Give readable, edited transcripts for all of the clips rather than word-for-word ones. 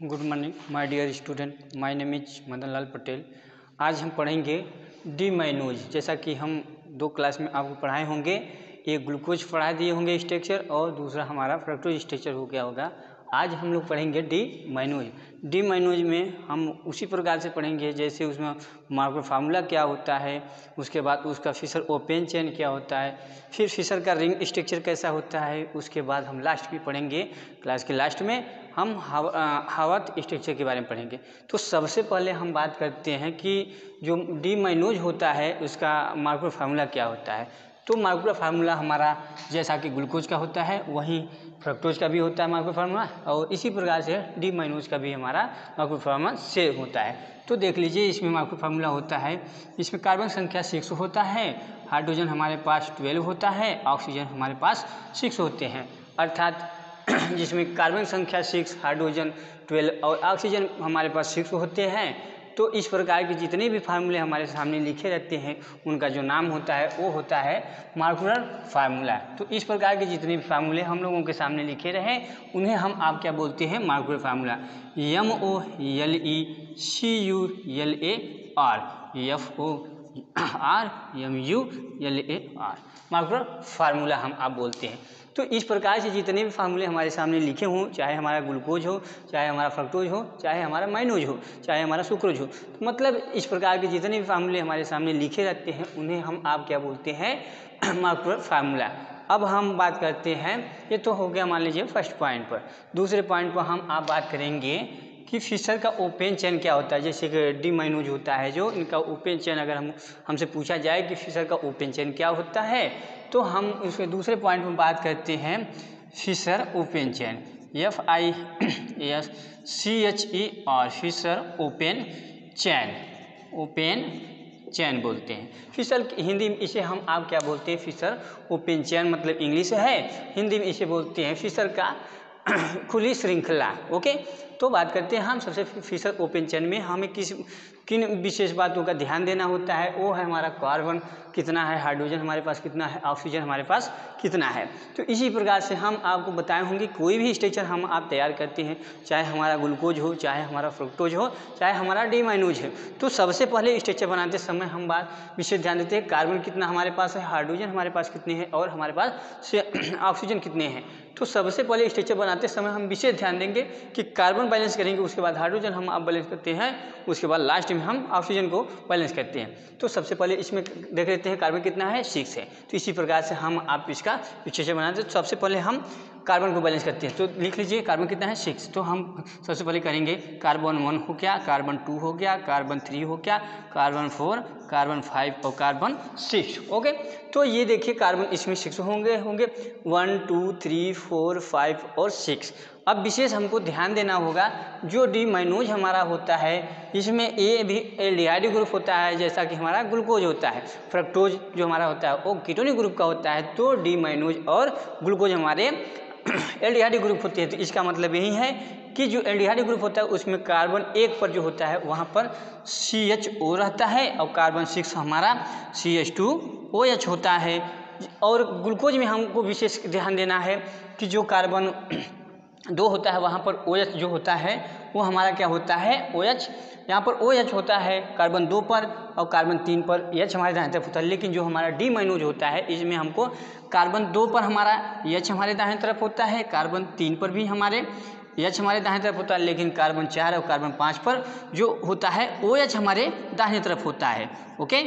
Good morning my dear student, my name is Madan Lal Patel. आज हम पढ़ेंगे डीमाइनोज। जैसा कि हम 2 क्लास में आपको पढ़ाए होंगे, एक ग्लूकोज पढ़ा दिए होंगे स्ट्रक्चर और दूसरा हमारा फ्रक्टोज स्ट्रक्चर हो गया होगा। आज हम लोग पढ़ेंगे डीमाइनोज। डीमाइनोज में हम उसी प्रकार से पढ़ेंगे जैसे उसमें मार्कर फार्मूला क्या होता है, उसके बाद उसका फिशर ओपन चेन क्या होता है, फिर फिशर का रिंग स्ट्रक्चर कैसा होता है, उसके बाद हम लास्ट भी पढ़ेंगे। क्लास के लास्ट में हम हावर्थ स्ट्रक्चर के बारे में पढ़ेंगे। तो सबसे पहले हम बात करते हैं कि जो डीमाइनोज होता है उसका मार्कर फार्मूला क्या होता है। तो मार्कर फार्मूला हमारा जैसा कि ग्लूकोज का होता है वहीं फ्रक्टोज का भी होता है मार्कर फार्मूला, और इसी प्रकार से डीमाइनोज का भी हमारा मार्कर फार्मूला सेम होता है। तो देख लीजिए, इसमें मार्कर फार्मूला होता है, इसमें कार्बन संख्या 6 होता है, हाइड्रोजन हमारे पास 12 होता है, ऑक्सीजन हमारे पास 6 होते हैं। अर्थात जिसमें कार्बन संख्या 6, हाइड्रोजन 12 और ऑक्सीजन हमारे पास 6 होते हैं। तो इस प्रकार के जितने भी फार्मूले हमारे सामने लिखे रहते हैं उनका जो नाम होता है वो होता है मार्कुलर फार्मूला। तो इस प्रकार के जितने भी फार्मूले हम लोगों के सामने लिखे रहे उन्हें हम आप क्या बोलते हैं, मार्कुलर फार्मूला। MOLECULAR मार्कुलर फार्मूला हम आप बोलते हैं। तो इस प्रकार से जितने भी फार्मूले हमारे सामने लिखे हों, चाहे हमारा ग्लूकोज हो, चाहे हमारा फ्रक्टोज हो, चाहे हमारा माइनोज हो, चाहे हमारा सुक्रोज हो, तो मतलब इस प्रकार के जितने भी फार्मूले हमारे सामने लिखे रहते हैं उन्हें हम आप क्या बोलते हैं, मार्कुलर फार्मूला। अब हम बात करते हैं, ये तो हो गया मान लीजिए फर्स्ट पॉइंट पर। दूसरे पॉइंट पर हम आप बात करेंगे कि फिशर का ओपन चेन क्या होता है। जैसे कि डीमाइनोज होता है जो, इनका ओपन चेन अगर हमसे पूछा जाए कि फिशर का ओपन चेन क्या होता है, तो हम उसके दूसरे पॉइंट में बात करते हैं Fischer open chain, FISCHER Fischer open chain बोलते हैं। फिशर हिंदी में इसे हम आप क्या बोलते हैं, फिशर ओपन चैन मतलब इंग्लिश है, हिंदी में इसे बोलते हैं फिशर का खुली श्रृंखला। ओके, तो बात करते हैं हम सबसे फिशर ओपन चेन में हमें किन विशेष बातों का ध्यान देना होता है। वो है हमारा कार्बन कितना है, हाइड्रोजन हमारे पास कितना है, ऑक्सीजन हमारे पास कितना है। तो इसी प्रकार से हम आपको बताए होंगे कोई भी स्ट्रक्चर हम आप तैयार करते हैं, चाहे हमारा ग्लूकोज हो, चाहे हमारा फ्रक्टोज हो, चाहे हमारा डीमाइनोज है, तो सबसे पहले स्ट्रक्चर बनाते समय हम विशेष ध्यान देते हैं कार्बन कितना हमारे पास है, हाइड्रोजन हमारे पास कितने हैं और हमारे पास ऑक्सीजन कितने हैं। तो सबसे पहले स्ट्रक्चर बनाते समय हम विशेष ध्यान देंगे कि कार्बन बैलेंस करेंगे, उसके बाद हाइड्रोजन हम आप बैलेंस करते हैं, उसके बाद लास्ट में हम ऑक्सीजन को बैलेंस करते हैं। तो सबसे पहले इसमें देख लेते हैं कार्बन कितना है, 6 है। तो इसी प्रकार से हम आप इसका स्ट्रक्चर बनाते हैं। तो सबसे पहले हम कार्बन को बैलेंस करते हैं। तो लिख लीजिए कार्बन कितना है, 6। तो हम सबसे पहले करेंगे कार्बन 1 हो गया, कार्बन 2 हो गया, कार्बन 3 हो गया, कार्बन 4, कार्बन 5 और कार्बन 6। ओके, तो ये देखिए कार्बन इसमें 6 होंगे 1 2 3 4 5 और 6। अब विशेष हमको ध्यान देना होगा, जो डीमाइनोज हमारा होता है इसमें ए भी एल्डिहाइड ग्रुप होता है, जैसा कि हमारा ग्लूकोज होता है। फ्रक्टोज जो हमारा होता है वो कीटोनिक ग्रुप का होता है। तो डीमाइनोज और ग्लूकोज हमारे एल्डिहाइड ग्रुप होते हैं। तो इसका मतलब यही है कि जो एल्डिहाइड ग्रुप होता है उसमें कार्बन 1 पर जो होता है वहाँ पर CHO रहता है और कार्बन 6 हमारा CH2OH होता है। और ग्लूकोज में हमको विशेष ध्यान देना है कि जो कार्बन 2 होता है वहाँ पर OH जो होता है वो हमारा क्या होता है, OH। यहाँ पर OH होता है कार्बन 2 पर और कार्बन 3 पर H हमारे दाहिने तरफ होता है। लेकिन जो हमारा डीमाइनोज होता है इसमें हमको कार्बन 2 पर हमारा H हमारे दाहिने तरफ होता है, कार्बन 3 पर भी हमारे H हमारे दाहिने तरफ होता है, लेकिन कार्बन 4 और कार्बन 5 पर जो होता है OH हमारे दाहिने तरफ होता है। ओके,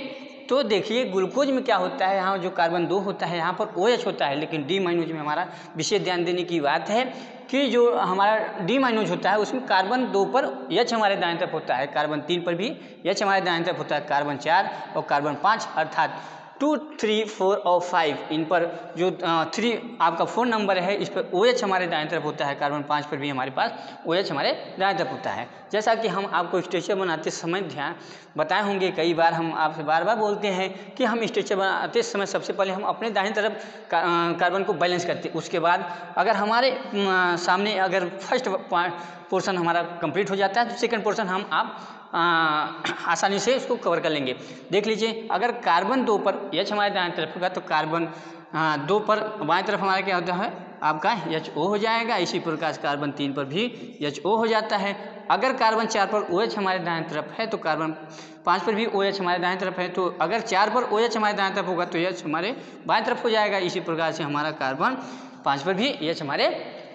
तो देखिए ग्लूकोज में क्या होता है, यहाँ जो कार्बन 2 होता है यहाँ पर OH होता है, लेकिन डीमाइनोज में हमारा विशेष ध्यान देने की बात है कि जो हमारा डीमाइनोज होता है उसमें कार्बन 2 पर H हमारे दाएं तरफ होता है, कार्बन 3 पर भी H हमारे दाएं तरफ होता है, कार्बन 4 और कार्बन 5 अर्थात 2 3 4 और 5 इन पर जो 3 आपका 4 नंबर है इस पर OH हमारे दाएं तरफ होता है, कार्बन 5 पर भी हमारे पास OH हमारे दाएं तरफ होता है। जैसा कि हम आपको स्ट्रक्चर बनाते समय ध्यान बताए होंगे, कई बार हम आपसे बार बार बोलते हैं कि हम स्ट्रक्चर बनाते समय सबसे पहले हम अपने दाहिनी तरफ कार्बन को बैलेंस करते हैं। उसके बाद अगर हमारे सामने अगर फर्स्ट पोर्शन हमारा कंप्लीट हो जाता है तो सेकंड पोर्शन हम आप आसानी से उसको कवर कर लेंगे। देख लीजिए, अगर कार्बन 2 पर H हमारे दाएं तरफ होगा तो कार्बन 2 पर बाएं तरफ हमारा क्या होता है, आपका HO हो जाएगा। इसी प्रकार से कार्बन 3 पर भी HO हो जाता है। अगर कार्बन 4 पर OH हमारे दाएं तरफ है तो कार्बन 5 पर भी OH हमारे दाएं तरफ है, तो अगर 4 पर OH हमारे दाएं तरफ होगा तो H हमारे बाएं तरफ हो जाएगा। इसी प्रकार से हमारा कार्बन 5 पर भी H हमारे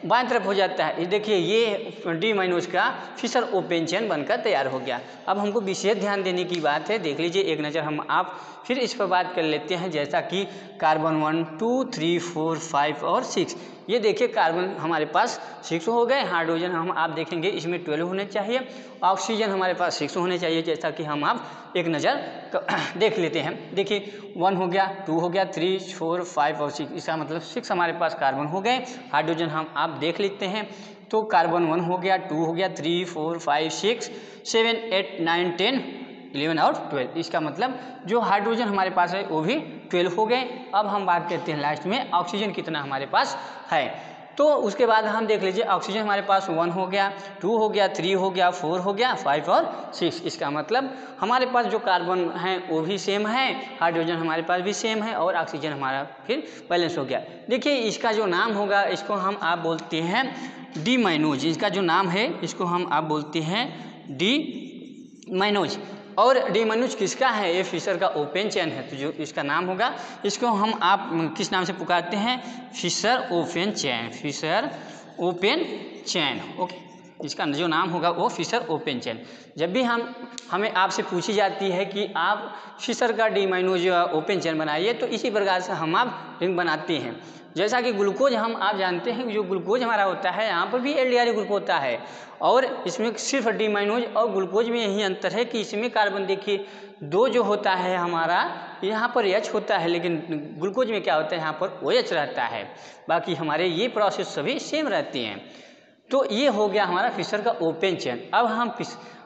बाएं तरफ हो जाता है। देखिए ये डी-माइनोज का फिशर ओपन चेन बनकर तैयार हो गया। अब हमको विशेष ध्यान देने की बात है, देख लीजिए एक नज़र हम आप फिर इस पर बात कर लेते हैं। जैसा कि कार्बन 1 2 3 4 5 और 6, ये देखिए कार्बन हमारे पास 6 हो गए। हाइड्रोजन हम आप देखेंगे इसमें 12 होने चाहिए, ऑक्सीजन हमारे पास 6 होने चाहिए। जैसा कि हम आप एक नज़र देख लेते हैं। देखिए 1 हो गया, 2 हो गया, 3 4 5 और 6, इसका मतलब 6 हमारे पास कार्बन हो गए। हाइड्रोजन हम आप देख लेते हैं तो कार्बन 1 हो गया, 2 हो गया, 3 4 5 6 7 8 9 10 11 और 12, इसका मतलब जो हाइड्रोजन हमारे पास है वो भी 12 हो गए। अब हम बात करते हैं लास्ट में ऑक्सीजन कितना हमारे पास है। तो उसके बाद हम देख लीजिए ऑक्सीजन हमारे पास 1 हो गया, 2 हो गया, 3 हो गया, 4 हो गया, 5 और 6, इसका मतलब हमारे पास जो कार्बन है वो भी सेम है, हाइड्रोजन हमारे पास भी सेम है और ऑक्सीजन हमारा फिर बैलेंस हो गया। देखिए इसका जो नाम होगा इसको हम आप बोलते हैं डी-माइनोज। इसका जो नाम है इसको हम आप बोलते हैं डी-माइनोज। और डी-माइनोज किसका है? ये फिशर का ओपन चेन है, तो जो इसका नाम होगा इसको हम आप किस नाम से पुकारते हैं? Fischer open chain, Fischer open chain. Okay, इसका जो नाम होगा वो फिशर ओपन चेन। जब भी हमें आपसे पूछी जाती है कि आप फिशर का डी-माइनोज ओपन चेन बनाइए, तो इसी प्रकार से हम आप रिंग बनाते हैं। जैसा कि ग्लूकोज हम आप जानते हैं, जो ग्लूकोज हमारा होता है यहाँ पर भी एल्डिहाइड ग्रुप होता है, और इसमें सिर्फ डी-माइनोज और ग्लूकोज में यही अंतर है कि इसमें कार्बन देखिए 2 जो होता है हमारा यहाँ पर H होता है, लेकिन ग्लूकोज में क्या होता है यहाँ पर OH रहता है। बाकी हमारे ये प्रोसेस सभी सेम रहते हैं। तो ये हो गया हमारा फिशर का ओपन चेन। अब हम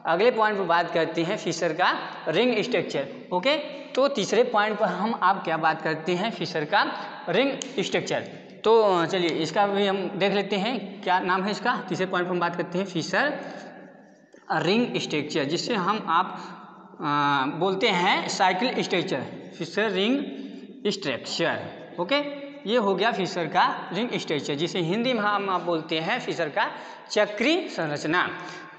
अगले पॉइंट पर बात करते हैं फिशर का रिंग स्ट्रक्चर। ओके, तो तीसरे पॉइंट पर हम आप क्या बात करते हैं? फिशर का रिंग स्ट्रक्चर। तो चलिए इसका भी हम देख लेते हैं, क्या नाम है इसका। तीसरे पॉइंट पर हम बात करते हैं फिशर रिंग स्ट्रक्चर, जिससे हम आप बोलते हैं cycle structure, Fischer ring structure. Okay, ये हो गया फिशर का रिंग स्ट्रक्चर, जिसे हिंदी में हम आप बोलते हैं फिशर का चक्रीय संरचना।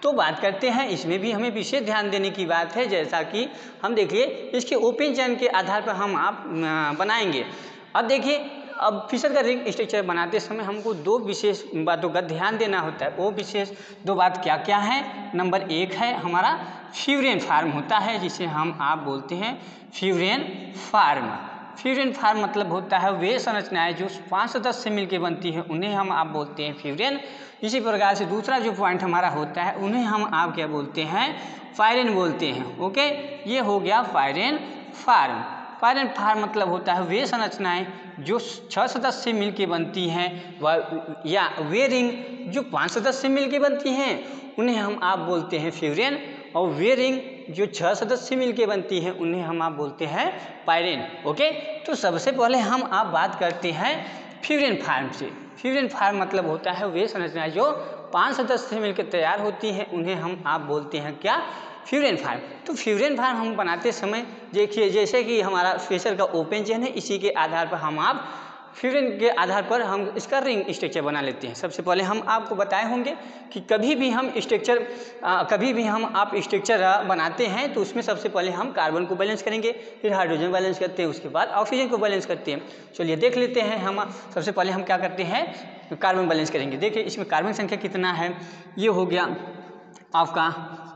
तो बात करते हैं, इसमें भी हमें विशेष ध्यान देने की बात है। जैसा कि हम देखिए इसके ओपन चेन के आधार पर हम आप बनाएंगे। अब देखिए, अब फिशर का रिंग स्ट्रक्चर बनाते समय हमको 2 विशेष बातों का ध्यान देना होता है। वो विशेष 2 बात क्या क्या है? नंबर 1 है हमारा फ्यूरेन फार्म होता है, जिसे हम आप बोलते हैं फ्यूरेन फार्म। फ्यूरेन फार्म मतलब होता है वे संरचनाएं जो 5 सदस्य से मिलकर बनती है, उन्हें हम आप बोलते हैं फ्यूरेन। इसी प्रकार से दूसरा जो पॉइंट हमारा होता है उन्हें हम आप क्या बोलते हैं? पायरेन बोलते हैं। ओके, ये हो गया पायरेन फार्म। पायरेन फार्म मतलब होता है वे संरचनाएं जो 6 सदस्य से मिलकर बनती हैं, या वे रिंग जो 5 सदस्य से मिलकर बनती हैं उन्हें हम आप बोलते हैं फ्यूरेन, और वे रिंग जो 6 सदस्य से मिलकर बनती हैं उन्हें हम आप बोलते हैं पायरेन। ओके, तो सबसे पहले हम आप बात करते हैं फ्यूरेन फार्म से। फ्यूरेन फार्म मतलब होता है वे संरचनाएं जो 5 सदस्य से मिलकर तैयार होती हैं, उन्हें हम आप बोलते हैं क्या? Furan form. तो फ्यूरेन फार्म हम बनाते समय देखिए, जैसे कि हमारा फिशर का ओपन चेन है, इसी के आधार पर हम आप फ्यूरेन के आधार पर हम इसका रिंग स्ट्रक्चर बना लेते हैं। सबसे पहले हम आपको बताए होंगे कि कभी भी हम स्ट्रक्चर बनाते हैं तो उसमें सबसे पहले हम कार्बन को बैलेंस करेंगे, फिर हाइड्रोजन बैलेंस करते हैं, उसके बाद ऑक्सीजन को बैलेंस करते हैं। चलिए देख लेते हैं, हम सबसे पहले हम क्या करते हैं? कार्बन बैलेंस करेंगे। देखिए इसमें कार्बन संख्या कितना है? ये हो गया आपका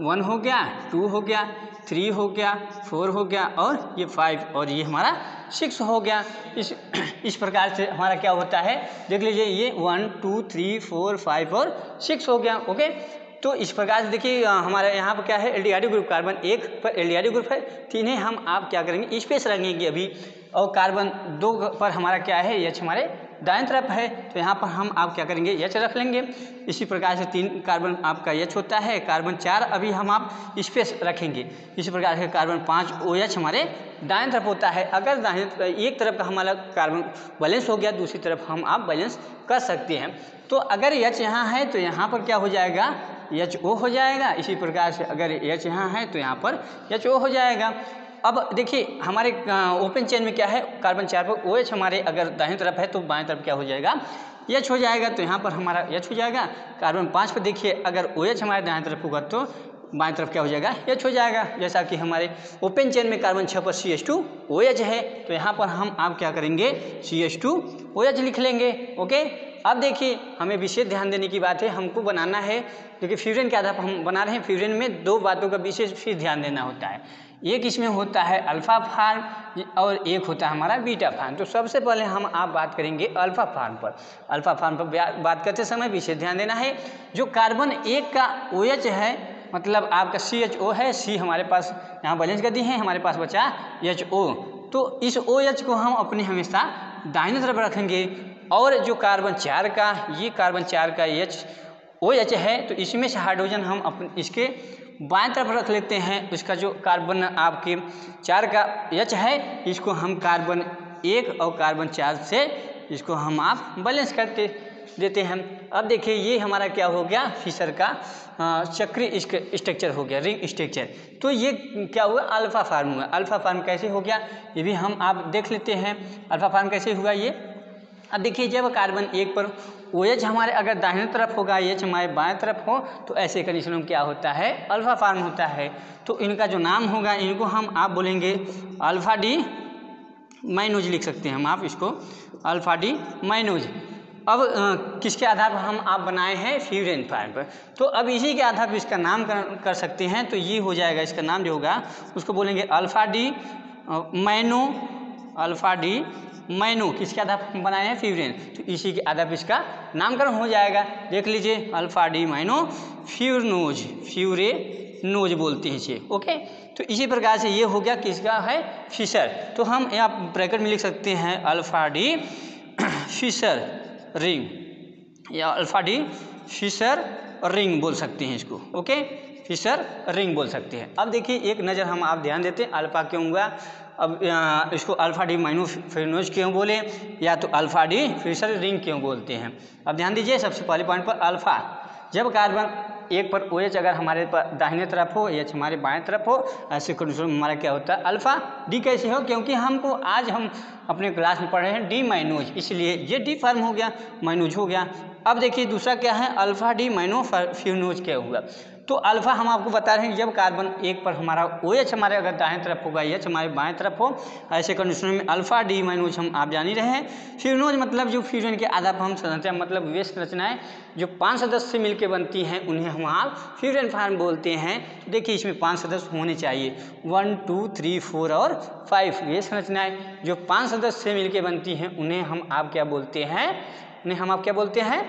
1 हो गया, 2 हो गया, 3 हो गया, 4 हो गया, और ये 5, और ये हमारा 6 हो गया। इस प्रकार से हमारा क्या होता है? देख लीजिए, ये 1 2 3 4 5 और 6 हो गया। ओके, तो इस प्रकार से देखिए हमारे यहाँ पर क्या है? Aldehyde group. कार्बन 1 पर एल्डिहाइड ग्रुप है, तो इन्हें हम आप क्या करेंगे? स्पेस रखेंगे अभी। और कार्बन 2 पर हमारा क्या है? H हमारे दाएं तरफ है, तो यहाँ पर हम आप क्या करेंगे? H रख लेंगे। इसी प्रकार से 3 कार्बन आपका H होता है, कार्बन 4 अभी हम आप स्पेस रखेंगे। इसी प्रकार से कार्बन 5 OH हमारे दाएं तरफ होता है। अगर एक तरफ का हमारा कार्बन बैलेंस हो गया, दूसरी तरफ हम आप बैलेंस कर सकते हैं। तो अगर H यहाँ है तो यहाँ पर क्या हो जाएगा? HO हो जाएगा। इसी प्रकार से अगर H यहाँ है तो यहाँ पर HO हो जाएगा। अब देखिए हमारे ओपन चेन में क्या है? कार्बन 4 पर OH हमारे अगर दाहिनी तरफ है तो बाएं तरफ क्या हो जाएगा? H हो जाएगा, तो यहाँ पर हमारा H हो जाएगा। कार्बन 5 पर देखिए अगर OH हमारे दाएं तरफ होगा तो बाएं तरफ क्या हो जाएगा, H हो जाएगा। जैसा कि हमारे ओपन चेन में कार्बन 6 पर CH2OH है, तो यहाँ पर हम आप क्या करेंगे, CH2OH लिख लेंगे। ओके, अब देखिए हमें विशेष ध्यान देने की बात है, हमको बनाना है क्योंकि फ्यूजन के आधार पर हम बना रहे हैं। फ्यूजन में दो बातों का विशेष फिर ध्यान देना होता है, एक इसमें होता है अल्फा फार्म और एक होता है हमारा बीटा फार्म। तो सबसे पहले हम आप बात करेंगे अल्फा फार्म पर। अल्फा फार्म पर बात करते समय विशेष ध्यान देना है, जो कार्बन 1 का OH है, मतलब आपका CHO है, C हमारे पास यहाँ बैलेंस कर दी है, हमारे पास बचा HO, तो इस OH को हम अपने हमेशा दाहिने तरफ रखेंगे। और जो कार्बन 4 का, ये कार्बन 4 का OH है, तो इसमें से हाइड्रोजन हम अपने इसके बाएं तरफ रख लेते हैं। उसका जो कार्बन आपके 4 का H है, इसको हम कार्बन 1 और कार्बन 4 से इसको हम आप बैलेंस करते देते हैं। अब देखिए ये हमारा क्या हो गया, फिशर का चक्रीय स्ट्रक्चर हो गया, रिंग स्ट्रक्चर। तो ये क्या हुआ, अल्फा फार्म हुआ। अल्फा फार्म कैसे हो गया ये भी हम आप देख लेते हैं, अल्फा फार्म कैसे हुआ ये। अब देखिए जब कार्बन 1 पर OH हमारे अगर दाहिने तरफ होगा, H हमारे बाएं तरफ हो, तो ऐसे कंडीशन में क्या होता है, अल्फा फार्म होता है। तो इनका जो नाम होगा, इनको हम आप बोलेंगे अल्फा डी माइनोज लिख सकते हैं हम आप इसको, अल्फा डी माइनोज। अब किसके आधार पर हम आप बनाए हैं, फ्यूजन फार्म पर। तो अब इसी के आधार पर इसका नाम कर सकते हैं। तो ये हो जाएगा, इसका नाम जो होगा उसको बोलेंगे अल्फा डी माइनो, अल्फा डी माइनो। किसके आधार पर बनाए हैं, फ्यूजन, तो इसी के आधार पर इसका नामकरण हो जाएगा। देख लीजिए अल्फा डी माइनो फ्यूरनोज, फ्यूरेनोज बोलते हैं इसे। ओके, तो इसी प्रकार से ये हो गया किसका है, फिशर। तो हम यहाँ ब्रैकेट में लिख सकते हैं अल्फा डी फिशर रिंग, या अल्फा डी फिशर रिंग बोल सकते हैं इसको। ओके, फिशर रिंग बोल सकते हैं। अब देखिए एक नज़र हम आप ध्यान देते हैं, अल्फा क्यों हुआ। अब इसको अल्फा डी माइनो फ्यूरनोज क्यों बोले, या तो अल्फा डी फिशर रिंग क्यों बोलते हैं। अब ध्यान दीजिए सबसे पहले पॉइंट पर, अल्फा जब कार्बन 1 पर OH अगर हमारे दाहिने तरफ हो, H हमारे बाएं तरफ हो, ऐसे कंडीशन में हमारा क्या होता है, अल्फा डी कैसे हो, क्योंकि हमको आज हम अपने क्लास में पढ़ रहे हैं डी माइनोज, इसलिए ये डी फार्म हो गया, माइनोज हो गया। अब देखिए दूसरा क्या है, अल्फा डी माइनो फ्यूरनोज क्या हुआ। तो अल्फा हम आपको बता रहे हैं जब कार्बन 1 पर हमारा OH हमारे अगर दाएं तरफ होगा, H हमारे बाएं तरफ हो, ऐसे कंडीशन में अल्फा डी माइनोज हम आप जान ही रहे हैं। फ्यूरनोज मतलब जो फ्यूजन के आधार पर हम संरचना, मतलब वे संरचनाएं जो 5 सदस्य से मिलकर बनती हैं, उन्हें हम आप फ्यूजन फार्म बोलते हैं। तो देखिए इसमें 5 सदस्य होने चाहिए, 1 2 3 4 और 5। ये संरचनाएं जो 5 सदस्य से मिलकर बनती हैं, उन्हें हम आप क्या बोलते हैं, उन्हें हम आप क्या बोलते हैं,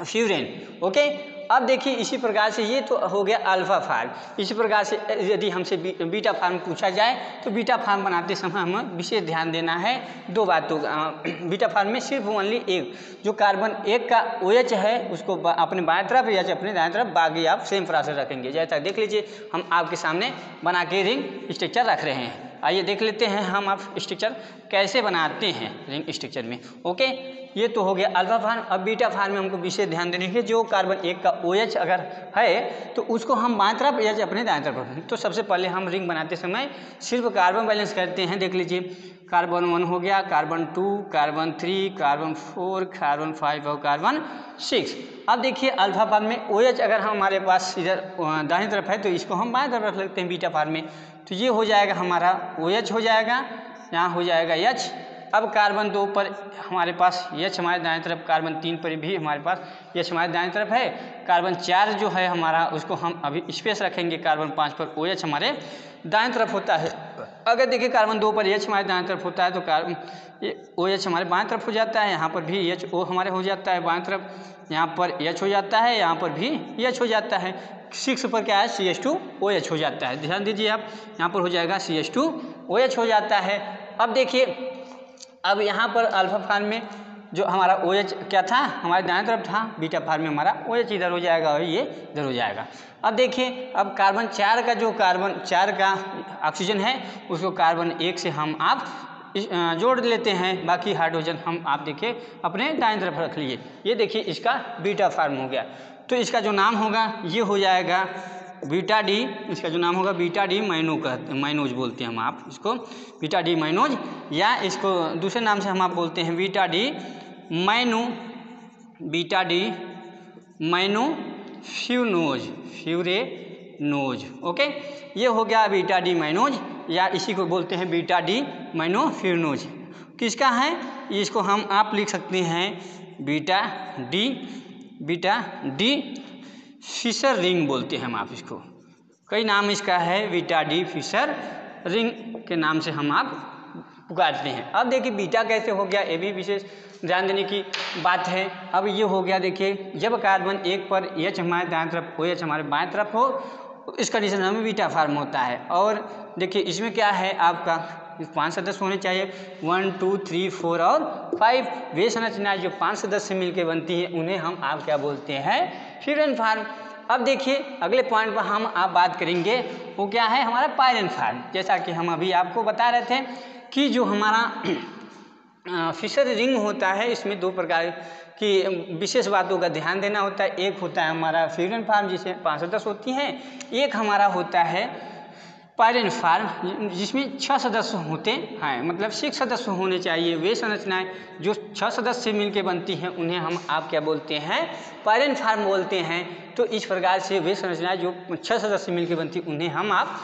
फ्यूजन। ओके, अब देखिए इसी प्रकार से ये तो हो गया अल्फा फार्म। इसी प्रकार से यदि हमसे बीटा फार्म पूछा जाए, तो बीटा फार्म बनाते समय हमें विशेष ध्यान देना है दो बातों का। बीटा फार्म में सिर्फ ओनली एक, जो कार्बन 1 का OH है उसको अपने बाएं तरफ या अपने दाएं तरफ, बाकी आप सेम प्रोसेस रखेंगे। जैसा देख लीजिए हम आपके सामने बना के रिंग स्ट्रक्चर रख रहे हैं। आइए देख लेते हैं हम आप स्ट्रक्चर कैसे बनाते हैं रिंग स्ट्रक्चर में। ओके, ये तो हो गया अल्फा फार्म। अब बीटा फार्म में हमको विशेष ध्यान देने के, जो कार्बन 1 का OH अगर है तो उसको हम बाएं तरफ या अपने दाएं तरफ रखें। तो सबसे पहले हम रिंग बनाते समय सिर्फ कार्बन बैलेंस करते हैं। देख लीजिए कार्बन 1 हो गया, कार्बन 2, कार्बन 3, कार्बन 4, कार्बन 5 और कार्बन 6। अब देखिए अल्फा फार्म में OH अगर हमारे पास इधर दाहिनी तरफ है, तो इसको हम बाएं तरफ रख लेते हैं बीटा फार्म में। तो ये हो जाएगा हमारा OH हो जाएगा, यहाँ हो जाएगा H। अब कार्बन 2 पर हमारे पास H हमारे दाएं तरफ, कार्बन 3 पर भी हमारे पास H हमारे दाएं तरफ है। कार्बन 4 जो है हमारा, उसको हम अभी स्पेस रखेंगे। कार्बन 5 पर OH हमारे दाएं तरफ होता है। अगर देखिए कार्बन 2 पर H हमारे दाएं तरफ होता है, तो कार्बन OH हमारे बाएं तरफ हो जाता है। यहाँ पर भी HO हमारे हो जाता है बाएं तरफ, यहाँ पर H हो जाता है, यहाँ पर भी H हो जाता है। 6 पर क्या है, CH2OH हो जाता है। ध्यान दीजिए आप, यहाँ पर हो जाएगा CH2OH हो जाता है। अब देखिए अब यहाँ पर अल्फा फार्म में जो हमारा OH क्या था, हमारे दाएं तरफ था। बीटा फार्म में हमारा OH इधर हो जाएगा और ये इधर हो जाएगा। अब देखिए अब कार्बन 4 का, जो कार्बन 4 का ऑक्सीजन है, उसको कार्बन 1 से हम आप जोड़ लेते हैं। बाकी हाइड्रोजन हम आप देखिए अपने दाएं तरफ रख लिए। ये देखिए इसका बीटा फार्म हो गया। तो इसका जो नाम होगा ये हो जाएगा बीटा डी। इसका जो नाम होगा बीटा डी माइनो कहते हैं, माइनोज बोलते हैं हम आप इसको, बीटा डी माइनोज, या इसको दूसरे नाम से हम आप बोलते हैं बीटा डी माइनो बीटा डी माइनो फ्यूरेनोज। ओके, ये हो गया बीटा डी माइनोज, या इसी को बोलते हैं बीटा डी माइनो फ्यूरेनोज। किसका है? इसको हम आप लिख सकते हैं बीटा डी फिशर रिंग बोलते हैं हम आप इसको। कई नाम इसका है, बीटा डी फिशर रिंग के नाम से हम आप पुकारते हैं। अब देखिए बीटा कैसे हो गया, ये भी विशेष ध्यान देने की बात है। अब ये हो गया, देखिए जब कार्बन एक पर H हमारे दाएं तरफ हो, H हमारे बाएं तरफ हो, इस कंडीशन में बीटा फॉर्म होता है। और देखिए इसमें क्या है आपका 5 सदस्य होने चाहिए, 1 2 3 4 और 5। वे संरचनाएं जो 5 सदस्य से मिलकर बनती है उन्हें हम आप क्या बोलते हैं? Furan form. अब देखिए अगले पॉइंट पर हम आप बात करेंगे, वो क्या है? हमारा पायरेन फॉर्म। जैसा कि हम अभी आपको बता रहे थे कि जो हमारा फिशर रिंग होता है, इसमें 2 प्रकार की विशेष बातों का ध्यान देना होता है। एक होता है हमारा फ्यूरेन फॉर्म जिसमें 5 सदस्य होती हैं, एक हमारा होता है पायरेन फॉर्म जिसमें 6 सदस्य होते हैं, मतलब 6 सदस्य होने चाहिए। वे संरचनाएं जो 6 सदस्य से मिलकर बनती हैं उन्हें हम आप क्या बोलते हैं? पायरेन फॉर्म बोलते हैं। तो इस प्रकार से वे संरचनाएं जो 6 सदस्य से मिलकर बनती उन्हें हम आप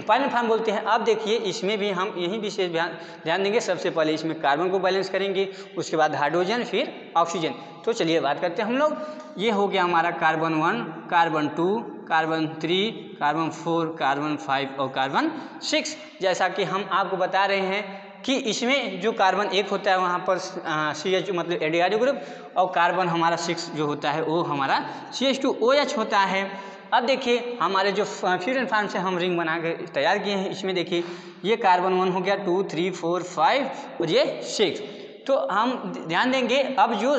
पायरेन फॉर्म बोलते हैं। अब देखिए इसमें भी हम यही विशेष ध्यान देंगे। सबसे पहले इसमें कार्बन को बैलेंस करेंगे, उसके बाद हाइड्रोजन, फिर ऑक्सीजन। तो चलिए बात करते हैं हम लोग। ये हो गया हमारा carbon 1, carbon 2, carbon 3, carbon 4, carbon 5 और कार्बन 6। जैसा कि हम आपको बता रहे हैं कि इसमें जो कार्बन 1 होता है वहाँ पर CH मतलब एडियारी ग्रुप, और कार्बन हमारा 6 जो होता है वो हमारा CH2OH होता है। अब देखिए हमारे जो फ्यूरेन फॉर्म से हम रिंग बना कर तैयार किए हैं, इसमें देखिए ये कार्बन 1 हो गया, 2 3 4 5 और ये 6। तो हम ध्यान देंगे अब जो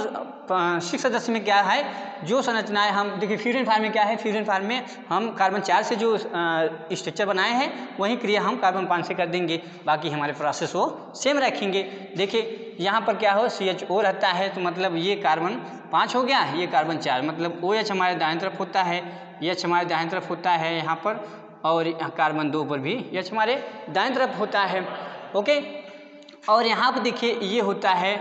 6 सदस्य में क्या है, जो संरचनाएं हम देखिए फ्यूरेन फॉर्म में क्या है, फ्यूरेन फॉर्म में हम कार्बन 4 से जो स्ट्रक्चर बनाए हैं वही क्रिया हम कार्बन 5 से कर देंगे, बाकी हमारे प्रोसेस वो सेम रखेंगे। देखिए यहाँ पर क्या हो, CHO रहता है, तो मतलब ये कार्बन 5 हो गया, ये कार्बन 4, मतलब OH हमारे दाएं तरफ होता है, H हमारे दाएं तरफ होता है यहाँ पर, और कार्बन 2 पर भी H हमारे दाएं तरफ होता है। ओके, और यहाँ पर देखिए ये होता है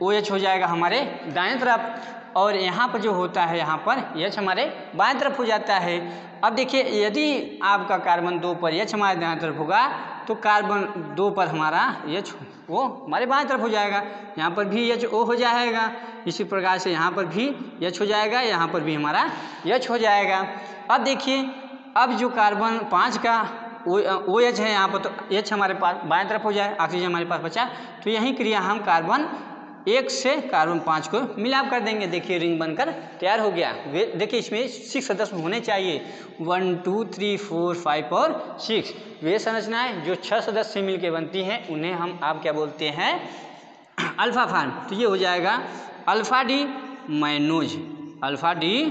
OH हो जाएगा हमारे दाएं तरफ, और यहाँ पर जो होता है यहाँ पर H हमारे बाएं तरफ हो जाता है। अब देखिए यदि आपका कार्बन 2 पर H हमारे दाएं तरफ होगा तो कार्बन 2 पर हमारा H वो हमारे बाएं तरफ हो जाएगा, यहाँ पर भी HO हो जाएगा। इसी प्रकार से यहाँ पर भी H हो जाएगा, यहाँ पर भी हमारा H हो जाएगा। अब देखिए अब जो कार्बन 5 का OH है यहाँ पर, तो H हमारे पास बाएं तरफ हो जाए, ऑक्सीजन हमारे पास बचा, तो यही क्रिया हम कार्बन 1 से कार्बन 5 को मिलाप कर देंगे। देखिए रिंग बनकर तैयार हो गया। देखिए इसमें 6 सदस्य होने चाहिए, 1 2 3 4 5 और 6। वे संरचनाएं जो 6 सदस्य से मिलकर बनती हैं उन्हें हम आप क्या बोलते हैं? Alpha form. तो ये हो जाएगा अल्फा डी माइनोज, अल्फा डी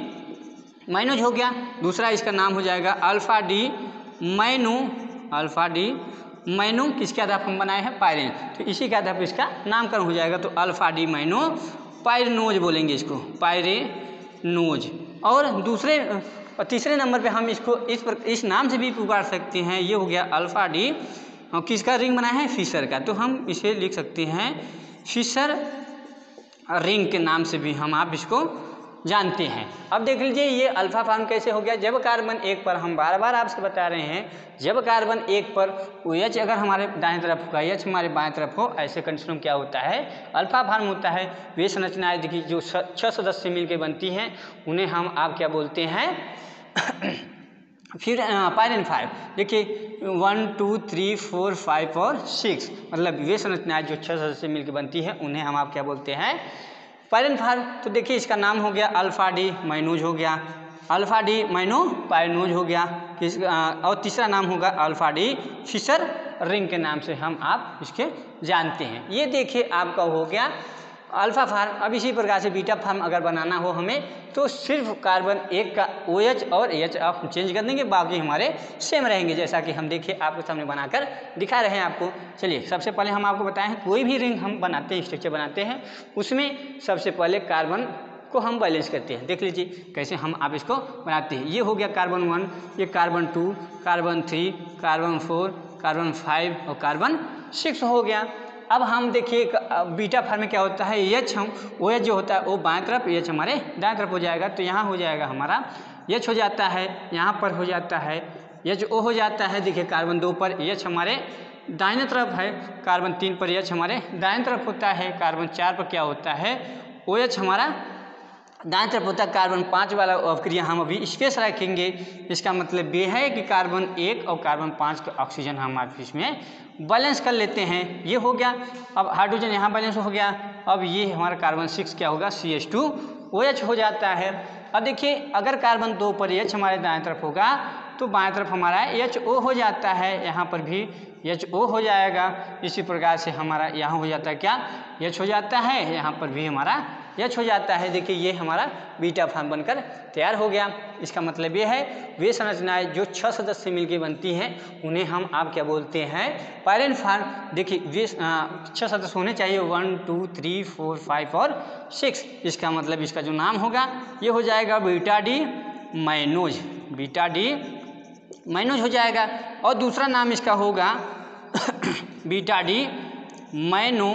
माइनोज हो गया। दूसरा इसका नाम हो जाएगा अल्फा डी माइनो, अल्फा डी माइनो किसके आधार पर हम बनाए हैं? पायरेन। तो इसी के आधार पर इसका नामकरण हो जाएगा, तो अल्फा डी माइनो पायरेनोज बोलेंगे इसको, पायरेनोज। और दूसरे और तीसरे नंबर पे हम इसको इस नाम से भी पुकार सकते हैं। ये हो गया अल्फा डी, किसका रिंग बनाया है? फिशर का। तो हम इसे लिख सकते हैं फिशर रिंग के नाम से भी हम आप इसको जानते हैं। अब देख लीजिए ये अल्फा फॉर्म कैसे हो गया। जब कार्बन 1 पर, हम बार बार आपसे बता रहे हैं, जब कार्बन 1 पर OH अगर हमारे दाएं तरफ होगा, H हमारे बाएं तरफ हो, ऐसे कंडीशन में क्या होता है? अल्फा फॉर्म होता है। वे संरचनाएं देखिए जो 6 सदस्य मिलकर बनती हैं उन्हें हम आप क्या बोलते हैं? फिर पायरेन फॉर्म। देखिए 1 2 3 4 5 और 6, मतलब वे संरचनाएं जो 6 सदस्य मिलकर बनती हैं उन्हें हम आप क्या बोलते हैं? पायरेन फॉर्म। तो देखिए इसका नाम हो गया अल्फा डी माइनोज हो गया, अल्फा डी माइनो पायरेनोज हो गया। और तीसरा नाम होगा अल्फा डी फिशर रिंग के नाम से हम आप इसके जानते हैं। ये देखिए आपका हो गया अल्फा फॉर्म। अब इसी प्रकार से बीटा फॉर्म अगर बनाना हो हमें, तो सिर्फ कार्बन 1 का OH और H आप चेंज कर देंगे, बाकी हमारे सेम रहेंगे, जैसा कि हम देखिए आपके सामने बनाकर दिखा रहे हैं आपको। चलिए सबसे पहले हम आपको बताएं, कोई भी रिंग हम बनाते हैं, स्ट्रक्चर बनाते हैं, उसमें सबसे पहले कार्बन को हम बैलेंस करते हैं। देख लीजिए कैसे हम आप इसको बनाते हैं। ये हो गया कार्बन 1, ये कार्बन 2, कार्बन 3, कार्बन 4, कार्बन 5 और कार्बन 6 हो गया। अब हम देखिए बीटा फार्म में क्या होता है, एच हम ओ एच जो होता है वो बाएं तरफ, एच हमारे दाएं तरफ हो जाएगा। तो यहाँ हो जाएगा हमारा एच हो जाता है, यहाँ पर हो जाता है एच ओ हो जाता है। देखिए कार्बन 2 पर एच हमारे दाहिने तरफ है, कार्बन 3 पर एच हमारे दाएं तरफ होता है, कार्बन 4 पर क्या होता है ओ एच हमारा दाएं तरफ होता है। कार्बन 5 वाला अवक्रिया हम अभी स्पेस रखेंगे। इसका मतलब ये है कि कार्बन 1 और कार्बन 5 का ऑक्सीजन हम आप इसमें बैलेंस कर लेते हैं। ये हो गया। अब हाइड्रोजन यहाँ बैलेंस हो गया। अब ये हमारा कार्बन 6 क्या होगा, CH2OH हो जाता है। अब देखिए अगर कार्बन 2 पर H हमारे दाएं तरफ होगा तो बाएं तरफ हमारा HO हो जाता है, यहाँ पर भी HO हो जाएगा। इसी प्रकार से हमारा यहाँ हो जाता है क्या, H हो जाता है, यहाँ पर भी हमारा H हो जाता है। देखिए ये हमारा बीटा फॉर्म बनकर तैयार हो गया। इसका मतलब ये है वे संरचनाएं जो 6 सदस्य से मिलकर बनती हैं उन्हें हम आप क्या बोलते हैं, पायरेन फॉर्म। देखिए वे 6 सदस्य होने चाहिए, 1 2 3 4 5 और 6। इसका मतलब इसका जो नाम होगा ये हो जाएगा बीटा डी माइनोज, बीटा डी माइनोज हो जाएगा। और दूसरा नाम इसका होगा बीटा डी माइनो,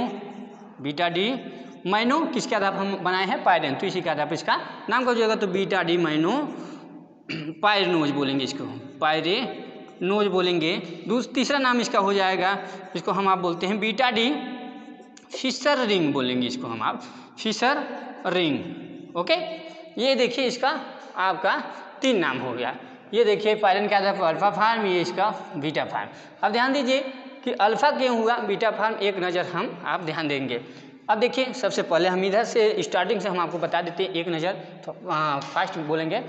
बीटा डी माइनो किसके आधार पर हम बनाए हैं, पायरेन, तो इसी के आधार पर इसका नाम क्या हो जाएगा, तो बीटा डी माइनो पायरेनोज बोलेंगे, इसको पायरेनोज बोलेंगे। तीसरा नाम इसका हो जाएगा, इसको हम आप बोलते हैं बीटा डी फिशर रिंग बोलेंगे, इसको हम आप फिशर रिंग। ओके, ये देखिए इसका आपका 3 नाम हो गया। ये देखिए पायरेन के आधार पर अल्फा फार्म, ये इसका बीटा फार्म। अब ध्यान दीजिए कि अल्फा क्यों हुआ, बीटा फार्म एक नज़र हम आप ध्यान देंगे। अब देखिए सबसे पहले हम इधर से स्टार्टिंग से हम आपको बता देते हैं, एक नज़र तो फास्ट बोलेंगे।